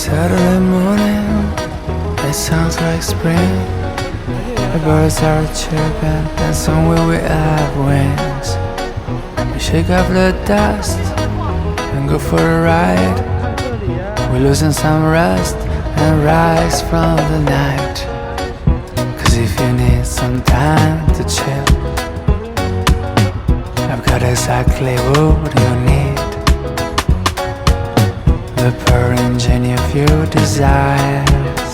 Saturday morning, it sounds like spring. The birds are chirping, and soon we will have wings. We shake off the dust and go for a ride. We loosen some rust and rise from the night. 'Cause if you need some time to chill, I've got exactly what you need. The pure engine of your desires.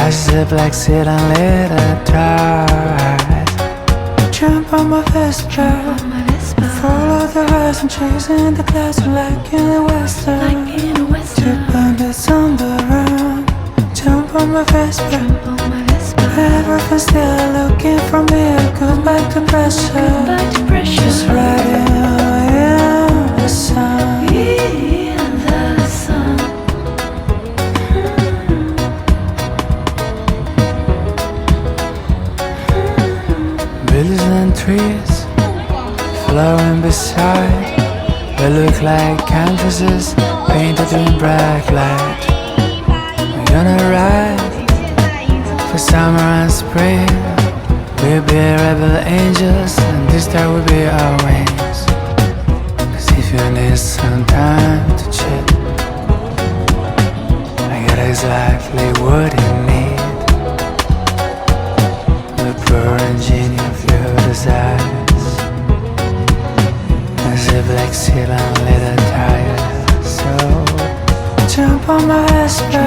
I sip like sit and let it dry. Jump on my Vespa, follow the rise and chasing the clouds like in a western. Two bandits on the run. Jump on my Vespa, everything's still looking for me. Goodbye to pressure, just riding in the sun. Buildings and trees flowing beside. They look like canvases painted in bright light. We're gonna ride for summer and spring. We'll be rebel angels, and this time will be our wings. 'Cause if you need some time to chill, I got exactly what you need. The pure engine of your desires. As if like seal and little tires. So jump on my Vespa,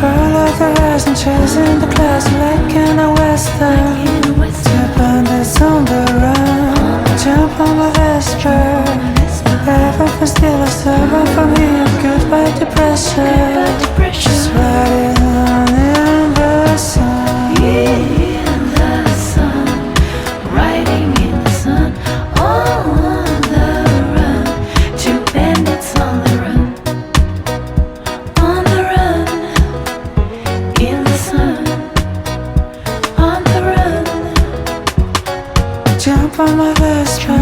follow the rise and chasing the clouds like in a western. Two bandits on the run. Jump on my Vespa, everything's still a servant for me. Goodbye depression, just riding on in the sun. Jump on my Vespa,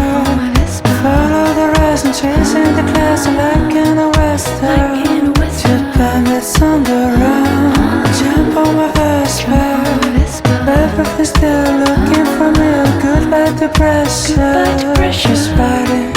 follow the rise and chasing the clouds like in a western. Two bandits on the run. Jump on my Vespa, everything's still looking for me. Goodbye depression, just riding